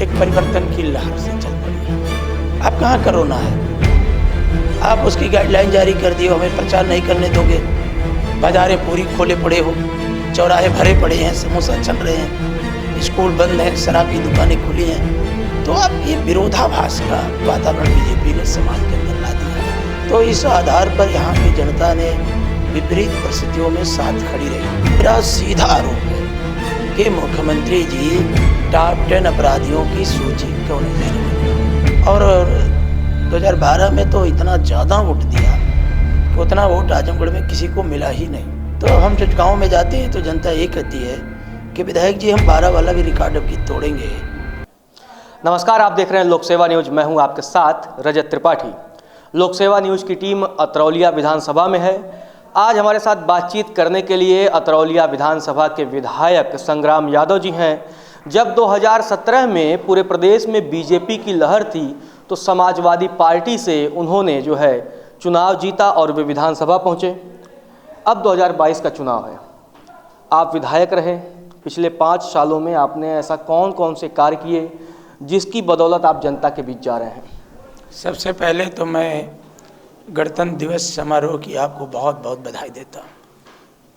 एक परिवर्तन की लहर से चल पड़ी है। अब कहाँ कोरोना है, आप उसकी गाइडलाइन जारी कर दिए, हमें प्रचार नहीं करने दोगे। बाजारें पूरी खोले पड़े हो, चौराहे भरे पड़े हैं, समोसा चल रहे हैं, स्कूल बंद हैं, शराब की दुकानें खुली हैं। तो अब ये विरोधाभास का वातावरण बीजेपी ने समाज के अंदर ला दिया। तो इस आधार पर यहाँ की जनता ने विपरीत परिस्थितियों में साथ खड़ी रही। मेरा सीधा आरोप है कि मुख्यमंत्री जी टॉप 10 अपराधियों की सूची क्यों नहीं जारी। और 2012 में तो इतना ज़्यादा वोट दिया कि उतना वोट आजमगढ़ में किसी को मिला ही नहीं। तो हम जब गाँव में जाते हैं तो जनता ये कहती है कि विधायक जी हम 12 वाला भी रिकॉर्ड अब की तोड़ेंगे। नमस्कार, आप देख रहे हैं लोक सेवा न्यूज। मैं हूं आपके साथ रजत त्रिपाठी। लोक सेवा न्यूज की टीम अतरौलिया विधानसभा में है। आज हमारे साथ बातचीत करने के लिए अतरौलिया विधानसभा के विधायक संग्राम यादव जी हैं। जब 2017 में पूरे प्रदेश में बीजेपी की लहर थी तो समाजवादी पार्टी से उन्होंने चुनाव जीता और वे विधानसभा पहुंचे। अब 2022 का चुनाव है, आप विधायक रहे। पिछले 5 सालों में आपने ऐसा कौन कौन से कार्य किए जिसकी बदौलत आप जनता के बीच जा रहे हैं? सबसे पहले तो मैं गणतंत्र दिवस समारोह की आपको बहुत बहुत बधाई देता हूँ,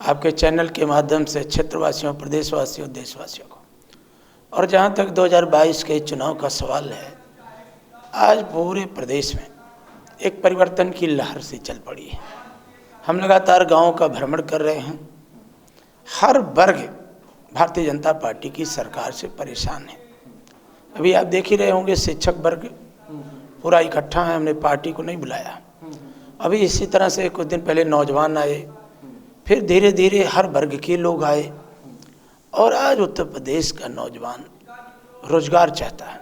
आपके चैनल के माध्यम से क्षेत्रवासियों, प्रदेशवासियों, देशवासियों को। और जहाँ तक 2022 के चुनाव का सवाल है, आज पूरे प्रदेश में एक परिवर्तन की लहर सी चल पड़ी है। हम लगातार गाँव का भ्रमण कर रहे हैं। हर वर्ग भारतीय जनता पार्टी की सरकार से परेशान है। अभी आप देख ही रहे होंगे, शिक्षक वर्ग पूरा इकट्ठा है, हमने पार्टी को नहीं बुलाया। अभी इसी तरह से कुछ दिन पहले नौजवान आए, फिर धीरे धीरे हर वर्ग के लोग आए। और आज उत्तर प्रदेश का नौजवान रोजगार चाहता है।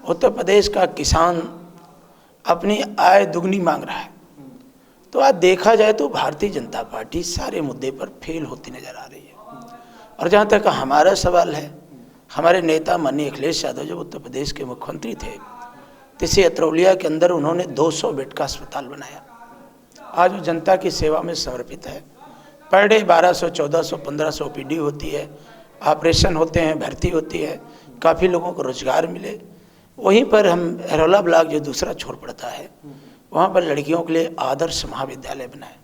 उत्तर प्रदेश का किसान अपनी आय दुगनी मांग रहा है। तो आज देखा जाए तो भारतीय जनता पार्टी सारे मुद्दे पर फेल होती नजर आ रही है। और जहाँ तक हमारा सवाल है, हमारे नेता माननीय अखिलेश यादव जब उत्तर प्रदेश के मुख्यमंत्री थे तो इसी अतरौलिया के अंदर उन्होंने 200 बेड का अस्पताल बनाया। आज वो जनता की सेवा में समर्पित है। पर डे 1200, 1400, 1500 ओपीडी होती है, ऑपरेशन होते हैं, भर्ती होती है, काफ़ी लोगों को रोजगार मिले। वहीं पर हम एरोला ब्लॉक जो दूसरा छोर पड़ता है, वहाँ पर लड़कियों के लिए आदर्श महाविद्यालय बनाए।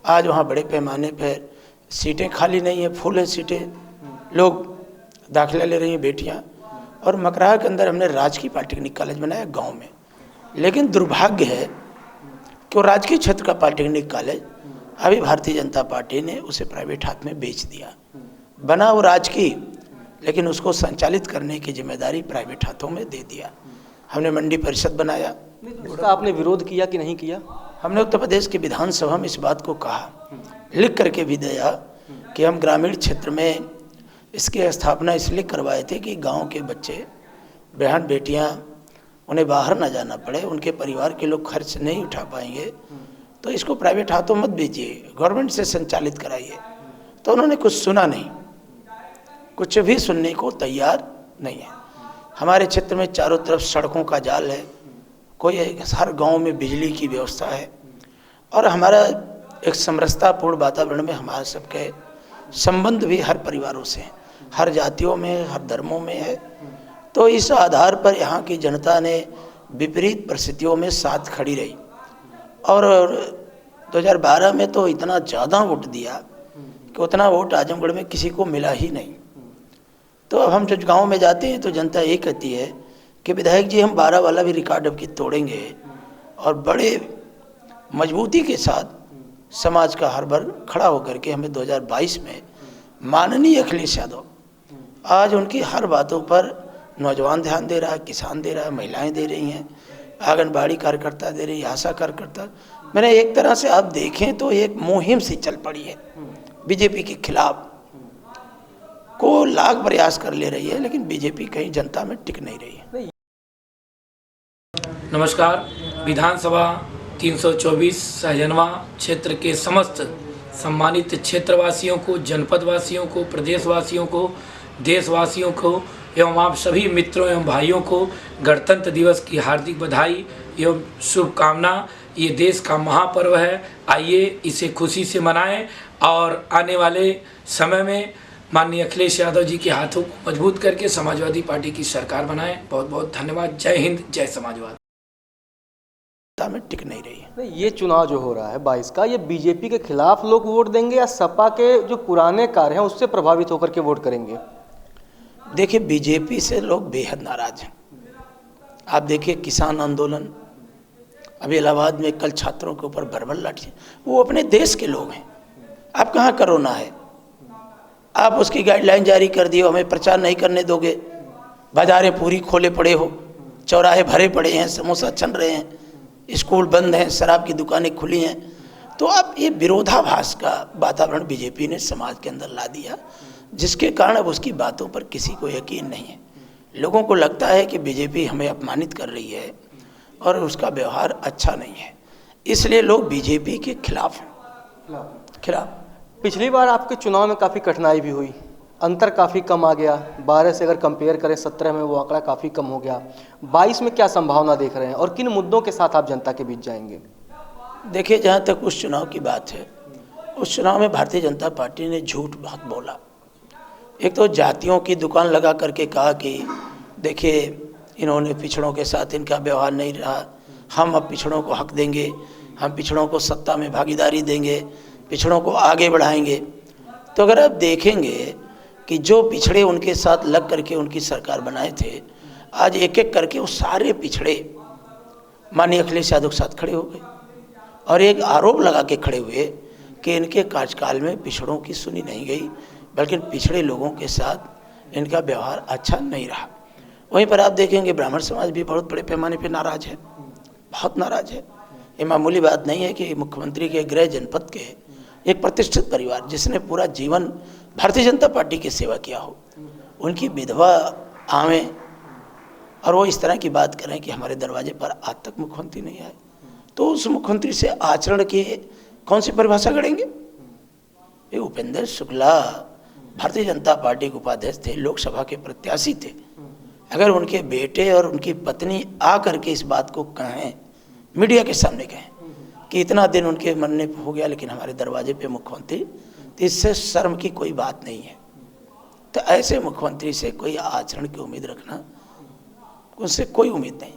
आज वहाँ बड़े पैमाने पर सीटें खाली नहीं है, फुल है सीटें, लोग दाखिला ले रही हैं बेटियाँ। और मकराहा के अंदर हमने राजकीय पॉलिटेक्निक कॉलेज बनाया गांव में। लेकिन दुर्भाग्य है कि वो राजकीय क्षेत्र का पॉलिटेक्निक कॉलेज अभी भारतीय जनता पार्टी ने उसे प्राइवेट हाथ में बेच दिया। बना वो राजकीय, लेकिन उसको संचालित करने की जिम्मेदारी प्राइवेट हाथों में दे दिया। हमने मंडी परिषद बनाया। उसका आपने विरोध किया कि नहीं किया? हमने उत्तर प्रदेश की विधानसभा में इस बात को कहा, लिख करके भी दिया कि हम ग्रामीण क्षेत्र में इसकी स्थापना इसलिए करवाए थे कि गांव के बच्चे, बहन बेटियां, उन्हें बाहर ना जाना पड़े, उनके परिवार के लोग खर्च नहीं उठा पाएंगे, तो इसको प्राइवेट हाथों मत बेचिए, गवर्नमेंट से संचालित कराइए। तो उन्होंने कुछ सुना नहीं, कुछ भी सुनने को तैयार नहीं है। हमारे क्षेत्र में चारों तरफ सड़कों का जाल है, कोई हर गाँव में बिजली की व्यवस्था है। और हमारा एक समरसतापूर्ण वातावरण में हमारे सबके संबंध भी हर परिवारों से हैं, हर जातियों में, हर धर्मों में है। तो इस आधार पर यहाँ की जनता ने विपरीत परिस्थितियों में साथ खड़ी रही। और 2012 में तो इतना ज़्यादा वोट दिया कि उतना वोट आजमगढ़ में किसी को मिला ही नहीं। तो अब हम जब गाँव में जाते हैं तो जनता ये कहती है कि विधायक जी हम 12 वाला भी रिकॉर्ड अब की तोड़ेंगे। और बड़े मजबूती के साथ समाज का हर वर्ग खड़ा होकर के हमें 2022 में माननीय अखिलेश यादव, आज उनकी हर बातों पर नौजवान ध्यान दे रहा है, किसान दे रहा है, महिलाएं दे रही हैं, आंगनबाड़ी कार्यकर्ता दे रही है, आशा कार्यकर्ता। मैंने एक तरह से आप देखें तो एक मुहिम सी चल पड़ी है बीजेपी के खिलाफ, को लाख प्रयास कर ले रही है, लेकिन बीजेपी कहीं जनता में टिक नहीं रही है। नमस्कार। विधानसभा 324 सहजनवा क्षेत्र के समस्त सम्मानित क्षेत्रवासियों को, जनपदवासियों को, प्रदेशवासियों को, देशवासियों को एवं आप सभी मित्रों एवं भाइयों को गणतंत्र दिवस की हार्दिक बधाई एवं शुभकामना। ये देश का महापर्व है, आइए इसे खुशी से मनाएं और आने वाले समय में माननीय अखिलेश यादव जी के हाथों को मजबूत करके समाजवादी पार्टी की सरकार बनाएं। बहुत बहुत धन्यवाद। जय हिंद, जय समाजवाद। में टिक नहीं रही है। नहीं, ये चुनाव जो हो रहा है 22 का, ये बीजेपी के खिलाफ लोग वोट देंगे या सपा के जो पुराने कार्य हैं उससे प्रभावित होकर के वोट करेंगे? देखिए, बीजेपी से लोग बेहद नाराज हैं। आप देखिए किसान आंदोलन, अभी इलाहाबाद में कल छात्रों के ऊपर भरभर लाठी, वो अपने देश के लोग हैं। आप कहाँ कोरोना है, आप उसकी गाइडलाइन जारी कर दिए, हमें प्रचार नहीं करने दोगे। बाजारें पूरी खोले पड़े हो, चौराहे भरे पड़े हैं, समोसा चल रहे हैं, स्कूल बंद हैं, शराब की दुकानें खुली हैं। तो अब ये विरोधाभास का वातावरण बीजेपी ने समाज के अंदर ला दिया, जिसके कारण अब उसकी बातों पर किसी को यकीन नहीं है। लोगों को लगता है कि बीजेपी हमें अपमानित कर रही है और उसका व्यवहार अच्छा नहीं है, इसलिए लोग बीजेपी के खिलाफ हैं। खिलाफ। पिछली बार आपके चुनाव में काफ़ी कठिनाई भी हुई, अंतर काफ़ी कम आ गया। 12 से अगर कंपेयर करें 17 में वो आंकड़ा काफ़ी कम हो गया। 22 में क्या संभावना देख रहे हैं और किन मुद्दों के साथ आप जनता के बीच जाएंगे? देखिए, जहाँ तक उस चुनाव की बात है, उस चुनाव में भारतीय जनता पार्टी ने झूठ बहुत बोला। एक तो जातियों की दुकान लगा करके कहा कि देखिए इन्होंने पिछड़ों के साथ इनका व्यवहार नहीं रहा, हम अब पिछड़ों को हक देंगे, हम पिछड़ों को सत्ता में भागीदारी देंगे, पिछड़ों को आगे बढ़ाएंगे। तो अगर आप देखेंगे कि जो पिछड़े उनके साथ लग करके उनकी सरकार बनाए थे, आज एक एक करके वो सारे पिछड़े माननीय अखिलेश यादव के साथ खड़े हो गए और एक आरोप लगा के खड़े हुए कि इनके कार्यकाल में पिछड़ों की सुनी नहीं गई, बल्कि पिछड़े लोगों के साथ इनका व्यवहार अच्छा नहीं रहा। वहीं पर आप देखेंगे ब्राह्मण समाज भी बहुत बड़े पैमाने पर नाराज है, बहुत नाराज है। ये मामूली बात नहीं है कि मुख्यमंत्री के गृह जनपद के एक प्रतिष्ठित परिवार जिसने पूरा जीवन भारतीय जनता पार्टी की सेवा किया हो, उनकी विधवा आवें और वो इस तरह की बात करें कि हमारे दरवाजे पर आज तक मुख्यमंत्री नहीं आए, तो उस मुख्यमंत्री से आचरण की कौन सी परिभाषा गढ़ेंगे? ये उपेंद्र शुक्ला भारतीय जनता पार्टी के उपाध्यक्ष थे, लोकसभा के प्रत्याशी थे। अगर उनके बेटे और उनकी पत्नी आ करके इस बात को कहें, मीडिया के सामने कहें कि इतना दिन उनके मरने हो गया लेकिन हमारे दरवाजे पे मुख्यमंत्री, तो इससे शर्म की कोई बात नहीं है। तो ऐसे मुख्यमंत्री से कोई आचरण की उम्मीद रखना, उससे कोई उम्मीद नहीं।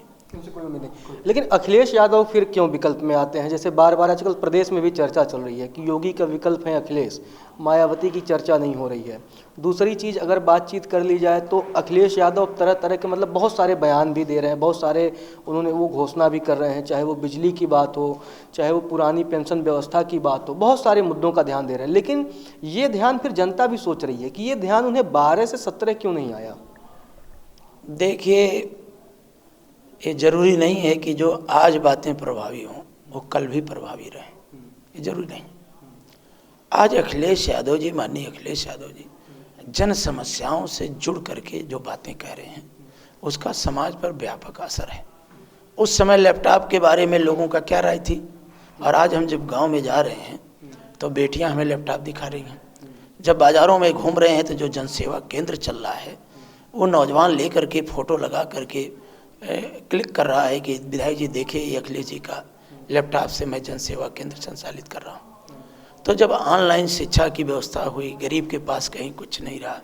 लेकिन अखिलेश यादव फिर क्यों विकल्प में आते हैं? जैसे बार बार आजकल प्रदेश में भी चर्चा चल रही है कि योगी का विकल्प है अखिलेश, मायावती की चर्चा नहीं हो रही है। दूसरी चीज़ अगर बातचीत कर ली जाए तो अखिलेश यादव तरह तरह के मतलब बहुत सारे बयान भी दे रहे हैं, बहुत सारे उन्होंने वो घोषणा भी कर रहे हैं, चाहे वो बिजली की बात हो, चाहे वो पुरानी पेंशन व्यवस्था की बात हो, बहुत सारे मुद्दों का ध्यान दे रहे हैं। लेकिन ये ध्यान फिर जनता भी सोच रही है कि ये ध्यान उन्हें 12 से 17 क्यों नहीं आया? देखिए, ये जरूरी नहीं है कि जो आज बातें प्रभावी हों वो कल भी प्रभावी रहें, ये जरूरी नहीं। आज अखिलेश यादव जी, माननीय अखिलेश यादव जी जन समस्याओं से जुड़ करके जो बातें कह रहे हैं उसका समाज पर व्यापक असर है। उस समय लैपटॉप के बारे में लोगों का क्या राय थी, और आज हम जब गांव में जा रहे हैं तो बेटियां हमें लैपटॉप दिखा रही हैं। जब बाज़ारों में घूम रहे हैं तो जो जनसेवा केंद्र चल रहा है वो नौजवान ले करके फ़ोटो लगा करके क्लिक कर रहा है कि विधायक जी देखिए ये अखिलेश जी का लैपटॉप से मैं जनसेवा केंद्र संचालित कर रहा हूँ। तो जब ऑनलाइन शिक्षा की व्यवस्था हुई, गरीब के पास कहीं कुछ नहीं रहा,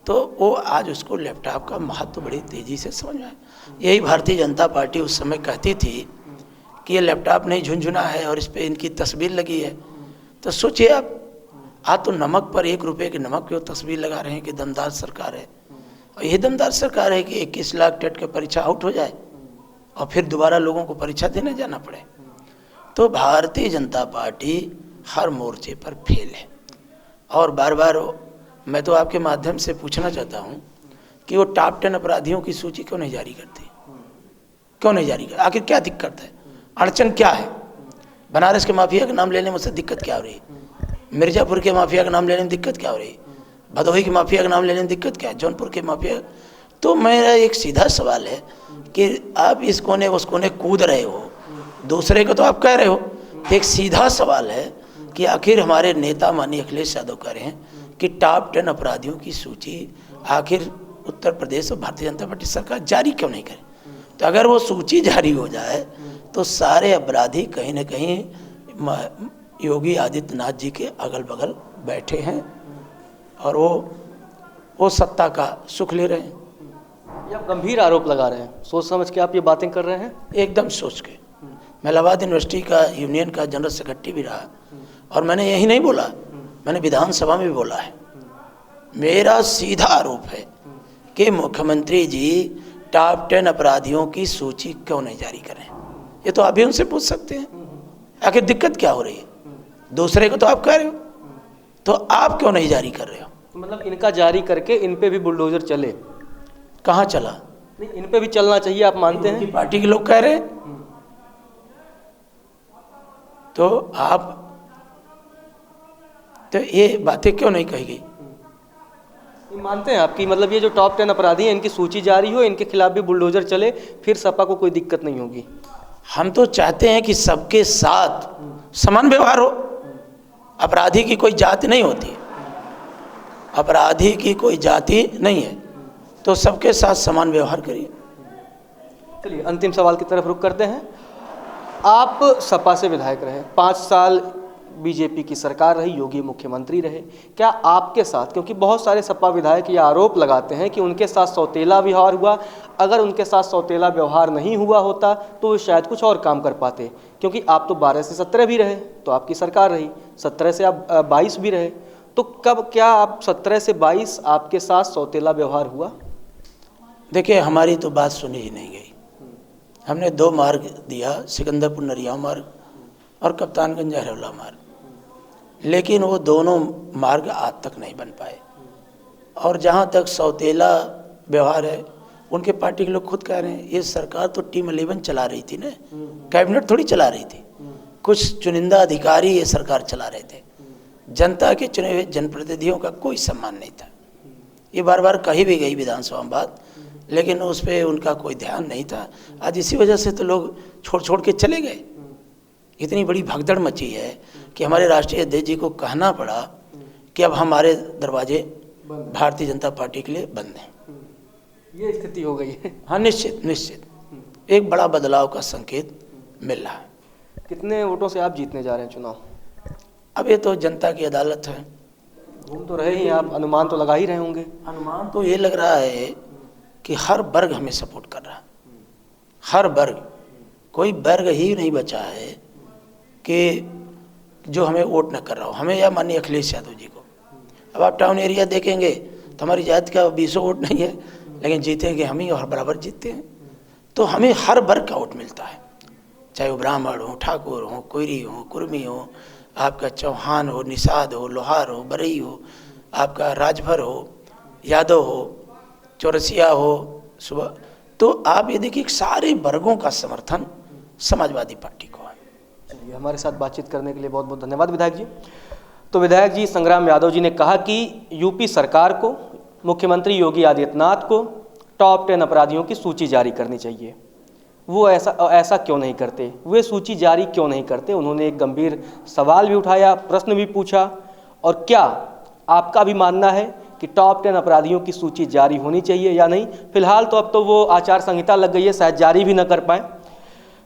तो वो आज उसको लैपटॉप का महत्व बड़ी तेज़ी से समझ में आया। यही भारतीय जनता पार्टी उस समय कहती थी कि ये लैपटॉप नहीं झुनझुना है और इस पर इनकी तस्वीर लगी है। तो सोचिए आप, आज तो नमक पर 1 रुपये के नमक की तस्वीर लगा रहे हैं कि दमदार सरकार है, और यही दमदार सरकार है कि 21 लाख टेट की परीक्षा आउट हो जाए और फिर दोबारा लोगों को परीक्षा देने जाना पड़े। तो भारतीय जनता पार्टी हर मोर्चे पर फेल है। और बार बार मैं तो आपके माध्यम से पूछना चाहता हूँ कि वो टॉप 10 अपराधियों की सूची क्यों नहीं जारी करती, क्यों नहीं जारी करती? आखिर क्या दिक्कत है, अड़चन क्या है? बनारस के माफिया का नाम लेने में उससे दिक्कत क्या हो रही है? मिर्जापुर के माफिया का नाम लेने में दिक्कत क्या हो रही है? भदोही के माफिया का नाम लेने में दिक्कत क्या है? जौनपुर के माफिया। तो मेरा एक सीधा सवाल है कि आप इस कोने उस कोने कूद रहे हो, दूसरे को तो आप कह रहे हो। तो एक सीधा सवाल है कि आखिर हमारे नेता माननीय अखिलेश यादव कह रहे हैं कि टॉप 10 अपराधियों की सूची आखिर उत्तर प्रदेश और भारतीय जनता पार्टी सरकार जारी क्यों नहीं करे? तो अगर वो सूची जारी हो जाए तो सारे अपराधी कहीं ना कहीं योगी आदित्यनाथ जी के अगल बगल बैठे हैं और वो सत्ता का सुख ले रहे हैं। ये आप गंभीर आरोप लगा रहे हैं, सोच समझ के आप ये बातें कर रहे हैं? एकदम सोच के। मैं इलाहाबाद यूनिवर्सिटी का यूनियन का जनरल सेक्रेटरी भी रहा, और मैंने यही नहीं बोला, मैंने विधानसभा में भी बोला है। मेरा सीधा आरोप है कि मुख्यमंत्री जी टॉप 10 अपराधियों की सूची क्यों नहीं जारी करें। ये तो आप भी उनसे पूछ सकते हैं, आखिर दिक्कत क्या हो रही है। दूसरे को तो आप कह रहे हो, तो आप क्यों नहीं जारी कर रहे हो? मतलब इनका जारी करके इन पे भी बुलडोजर चले? कहाँ चला? नहीं, इन पे भी चलना चाहिए, आप मानते हैं? उनकी पार्टी के लोग कह रहे हैं, तो आप तो ये बातें क्यों नहीं कही गई? मानते हैं आपकी, मतलब ये जो टॉप 10 अपराधी हैं इनकी सूची जारी हो, इनके खिलाफ भी बुलडोजर चले, फिर सपा को कोई दिक्कत नहीं होगी? हम तो चाहते हैं कि सबके साथ समान व्यवहार हो। अपराधी की कोई जाति नहीं होती, अपराधी की कोई जाति नहीं है, तो सबके साथ समान व्यवहार करिए। चलिए अंतिम सवाल की तरफ रुख करते हैं। आप सपा से विधायक रहे, 5 साल बीजेपी की सरकार रही, योगी मुख्यमंत्री रहे, क्या आपके साथ, क्योंकि बहुत सारे सपा विधायक ये आरोप लगाते हैं कि उनके साथ सौतेला व्यवहार हुआ, अगर उनके साथ सौतेला व्यवहार नहीं हुआ होता तो वो शायद कुछ और काम कर पाते, क्योंकि आप तो 12 से 17 भी रहे, तो आपकी सरकार रही, 17 से आप 22 भी रहे, तो कब क्या आप 17 से 22 आपके साथ सौतेला व्यवहार हुआ? देखिए, हमारी तो बात सुनी ही नहीं गई। हमने 2 मार्ग दिया, सिकंदरपुर नरिया मार्ग और कप्तानगंज हरौला मार्ग, लेकिन वो दोनों मार्ग आज तक नहीं बन पाए। और जहाँ तक सौतेला व्यवहार है, उनके पार्टी के लोग खुद कह रहे हैं, ये सरकार तो टीम 11 चला रही थी ना, कैबिनेट थोड़ी चला रही थी, कुछ चुनिंदा अधिकारी ये सरकार चला रहे थे, जनता के चुने हुए जनप्रतिनिधियों का कोई सम्मान नहीं था। ये बार बार कही भी गई विधानसभा में बात, लेकिन उस पर उनका कोई ध्यान नहीं था। आज इसी वजह से तो लोग छोड़ छोड़ के चले गए। इतनी बड़ी भगदड़ मची है कि हमारे राष्ट्रीय अध्यक्ष जी को कहना पड़ा कि अब हमारे दरवाजे भारतीय जनता पार्टी के लिए बंद हैं। ये स्थिति हो गई है। हाँ, निश्चित निश्चित एक बड़ा बदलाव का संकेत मिल रहा है। कितने वोटों से आप जीतने जा रहे हैं चुनाव? अब ये तो जनता की अदालत है। घूम तो रहे ही, आप अनुमान तो लगा ही रहे होंगे। अनुमान तो ये लग रहा है कि हर वर्ग हमें सपोर्ट कर रहा है, हर वर्ग, कोई वर्ग ही नहीं बचा है कि जो हमें वोट न कर रहा हो, हमें या माननीय अखिलेश यादव जी को। अब आप टाउन एरिया देखेंगे तो हमारी जाति का 20 वोट नहीं है, लेकिन जीतेंगे हम ही और बराबर जीतते हैं। तो हमें हर वर्ग का वोट मिलता है, चाहे वो ब्राह्मण हो, ठाकुर हो, कोयरी हो, कुर्मी हो, आपका चौहान हो, निषाद हो, लोहार हो, बरई हो, आपका राजभर हो, यादव हो, चौरसिया हो, सुबह। तो आप ये देखिए सारे वर्गों का समर्थन समाजवादी पार्टी को है। चलिए, हमारे साथ बातचीत करने के लिए बहुत बहुत धन्यवाद विधायक जी। तो विधायक जी संग्राम यादव जी ने कहा कि यूपी सरकार को, मुख्यमंत्री योगी आदित्यनाथ को टॉप 10 अपराधियों की सूची जारी करनी चाहिए। वो ऐसा क्यों नहीं करते, वे सूची जारी क्यों नहीं करते? उन्होंने एक गंभीर सवाल भी उठाया, प्रश्न भी पूछा। और क्या आपका भी मानना है कि टॉप 10 अपराधियों की सूची जारी होनी चाहिए या नहीं? फिलहाल तो अब तो वो आचार संहिता लग गई है, शायद जारी भी न कर पाएँ।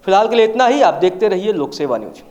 फिलहाल के लिए इतना ही। आप देखते रहिए लोक सेवा न्यूज।